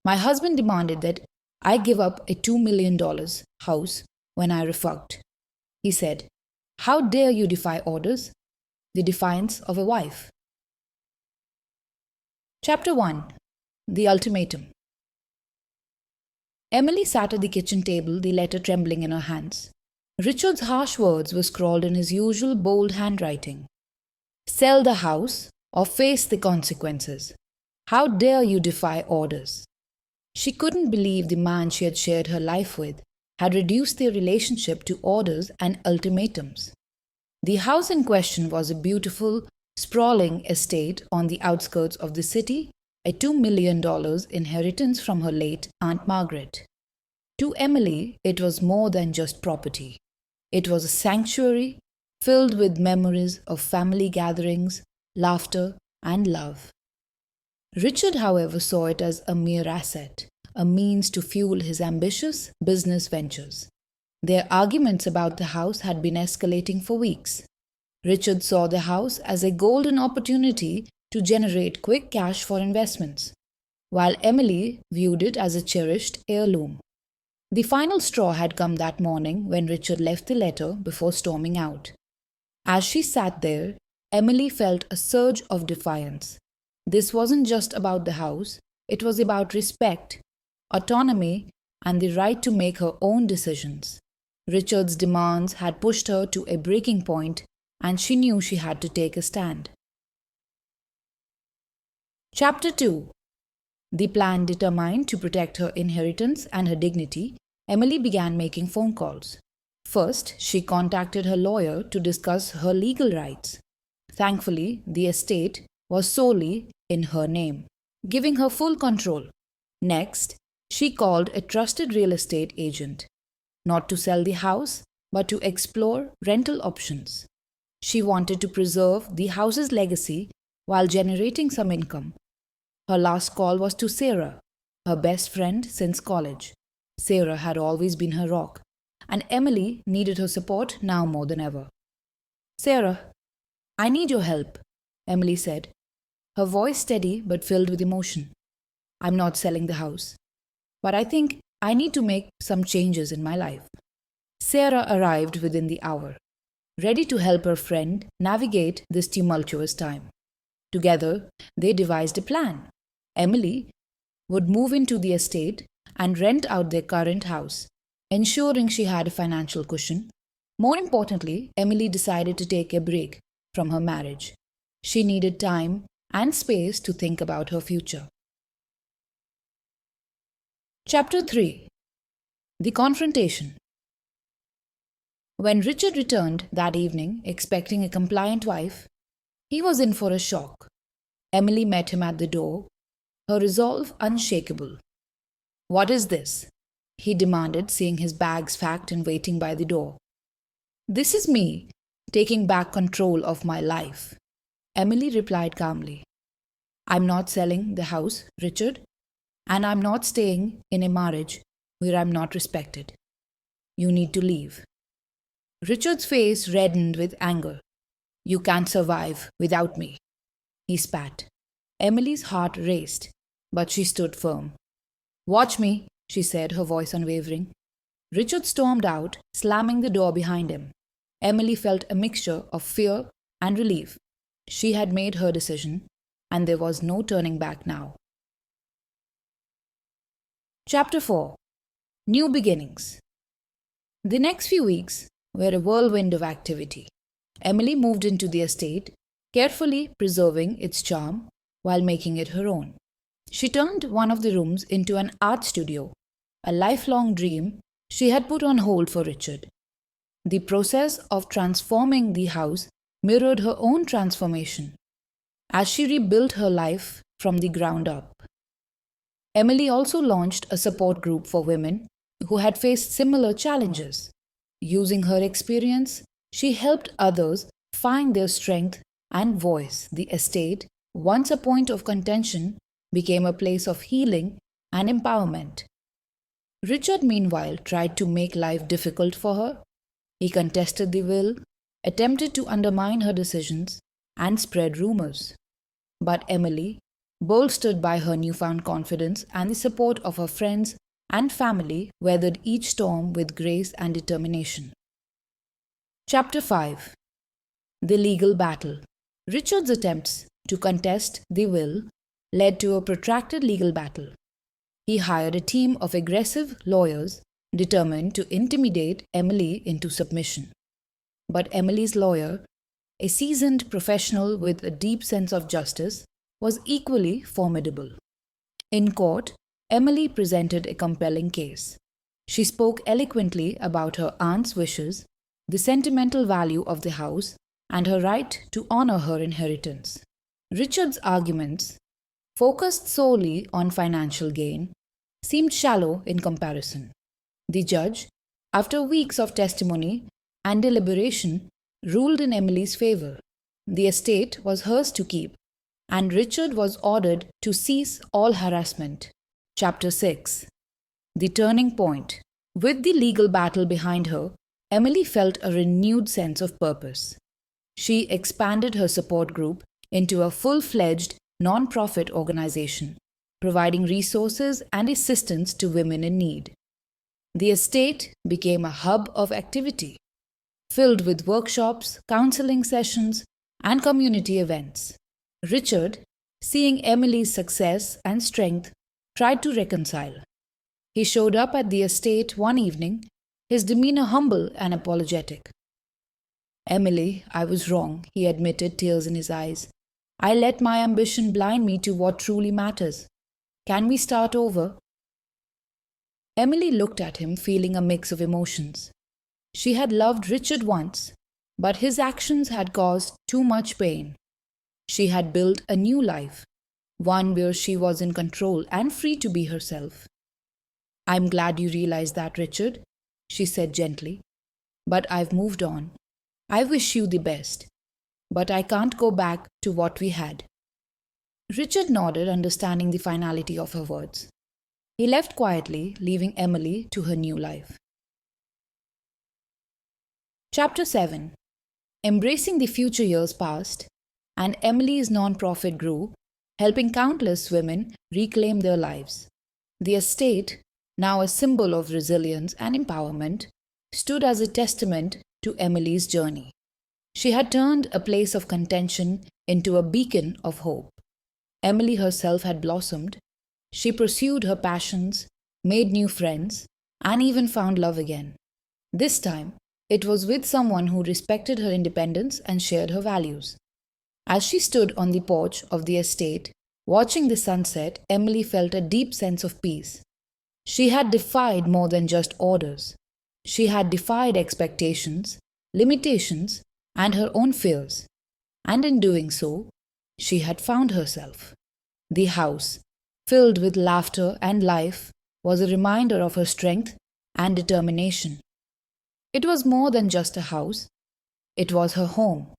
My husband demanded that I give up a $2 million house when I refucd. He said, "How dare you defy orders?" The defiance of a wife. Chapter 1. The Ultimatum. Emily sat at the kitchen table, the letter trembling in her hands. Richard's harsh words were scrawled in his usual bold handwriting. "Sell the house or face the consequences. How dare you defy orders?" She couldn't believe the man she had shared her life with had reduced their relationship to orders and ultimatums. The house in question was a beautiful, sprawling estate on the outskirts of the city, a $2 million inheritance from her late Aunt Margaret. To Emily, it was more than just property. It was a sanctuary filled with memories of family gatherings, laughter, and love. Richard, however, saw it as a mere asset, a means to fuel his ambitious business ventures. Their arguments about the house had been escalating for weeks. Richard saw the house as a golden opportunity to generate quick cash for investments, while Emily viewed it as a cherished heirloom. The final straw had come that morning when Richard left the letter before storming out. As she sat there, Emily felt a surge of defiance. This wasn't just about the house, it was about respect, autonomy, and the right to make her own decisions. Richard's demands had pushed her to a breaking point, and she knew she had to take a stand. Chapter 2. The plan determined to protect her inheritance and her dignity, Emily began making phone calls. First, she contacted her lawyer to discuss her legal rights. Thankfully, the estate was solely in her name, giving her full control. Next, she called a trusted real estate agent, not to sell the house, but to explore rental options. She wanted to preserve the house's legacy while generating some income. Her last call was to Sarah, her best friend since college. Sarah had always been her rock, and Emily needed her support now more than ever. "Sarah, I need your help," Emily said, her voice steady but filled with emotion. "I'm not selling the house, but I think I need to make some changes in my life." Sarah arrived within the hour, ready to help her friend navigate this tumultuous time. Together, they devised a plan. Emily would move into the estate and rent out their current house, ensuring she had a financial cushion. More importantly, Emily decided to take a break from her marriage. She needed time and space to think about her future. Chapter 3. The Confrontation. When Richard returned that evening, expecting a compliant wife, he was in for a shock. Emily met him at the door, her resolve unshakable. "What is this?" he demanded, seeing his bags packed and waiting by the door. "This is me, taking back control of my life," Emily replied calmly. "I'm not selling the house, Richard, and I'm not staying in a marriage where I'm not respected. You need to leave." Richard's face reddened with anger. "You can't survive without me," he spat. Emily's heart raced, but she stood firm. "Watch me," she said, her voice unwavering. Richard stormed out, slamming the door behind him. Emily felt a mixture of fear and relief. She had made her decision, and there was no turning back now. Chapter 4. New Beginnings. The next few weeks were a whirlwind of activity. Emily moved into the estate, carefully preserving its charm while making it her own. She turned one of the rooms into an art studio, a lifelong dream she had put on hold for Richard. The process of transforming the house mirrored her own transformation as she rebuilt her life from the ground up. Emily also launched a support group for women who had faced similar challenges. Using her experience, she helped others find their strength and voice. The estate, once a point of contention, became a place of healing and empowerment. Richard, meanwhile, tried to make life difficult for her. He contested the will, attempted to undermine her decisions, and spread rumors. But Emily, bolstered by her newfound confidence and the support of her friends and family, weathered each storm with grace and determination. Chapter 5. The Legal Battle. Richard's attempts to contest the will led to a protracted legal battle. He hired a team of aggressive lawyers determined to intimidate Emily into submission. But Emily's lawyer, a seasoned professional with a deep sense of justice, was equally formidable. In court, Emily presented a compelling case. She spoke eloquently about her aunt's wishes, the sentimental value of the house, and her right to honor her inheritance. Richard's arguments, focused solely on financial gain, seemed shallow in comparison. The judge, after weeks of testimony and deliberation, ruled in Emily's favor. The estate was hers to keep, and Richard was ordered to cease all harassment. Chapter 6. The Turning Point. With the legal battle behind her, Emily felt a renewed sense of purpose. She expanded her support group into a full-fledged non-profit organization, providing resources and assistance to women in need. The estate became a hub of activity, filled with workshops, counseling sessions, and community events. Richard, seeing Emily's success and strength, tried to reconcile. He showed up at the estate one evening, his demeanor humble and apologetic. "Emily, I was wrong," he admitted, tears in his eyes. "I let my ambition blind me to what truly matters. Can we start over?" Emily looked at him, feeling a mix of emotions. She had loved Richard once, but his actions had caused too much pain. She had built a new life, one where she was in control and free to be herself. "I'm glad you realize that, Richard," she said gently. "But I've moved on. I wish you the best, but I can't go back to what we had." Richard nodded, understanding the finality of her words. He left quietly, leaving Emily to her new life. Chapter 7. Embracing the future years passed, and Emily's non-profit grew, helping countless women reclaim their lives. The estate, now a symbol of resilience and empowerment, stood as a testament to Emily's journey. She had turned a place of contention into a beacon of hope. Emily herself had blossomed. She pursued her passions, made new friends, and even found love again. This time, it was with someone who respected her independence and shared her values. As she stood on the porch of the estate, watching the sunset, Emily felt a deep sense of peace. She had defied more than just orders. She had defied expectations, limitations, and her own fears. And in doing so, she had found herself. The house, filled with laughter and life, was a reminder of her strength and determination. It was more than just a house. It was her home,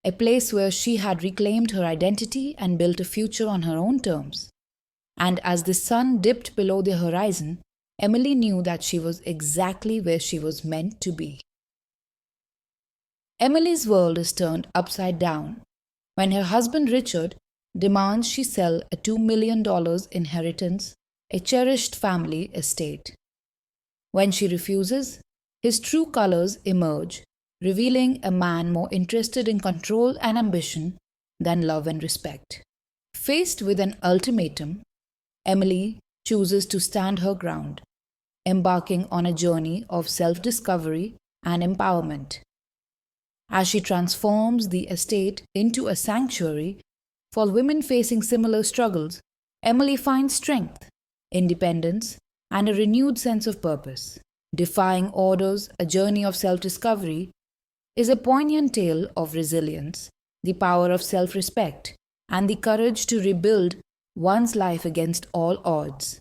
a place where she had reclaimed her identity and built a future on her own terms. And as the sun dipped below the horizon, Emily knew that she was exactly where she was meant to be. Emily's world is turned upside down when her husband Richard demands she sell a $2 million inheritance, a cherished family estate. When she refuses, his true colors emerge, revealing a man more interested in control and ambition than love and respect. Faced with an ultimatum, Emily chooses to stand her ground, embarking on a journey of self-discovery and empowerment. As she transforms the estate into a sanctuary for women facing similar struggles, Emily finds strength, independence, and a renewed sense of purpose. Defying Orders, a journey of self-discovery, is a poignant tale of resilience, the power of self-respect, and the courage to rebuild one's life against all odds.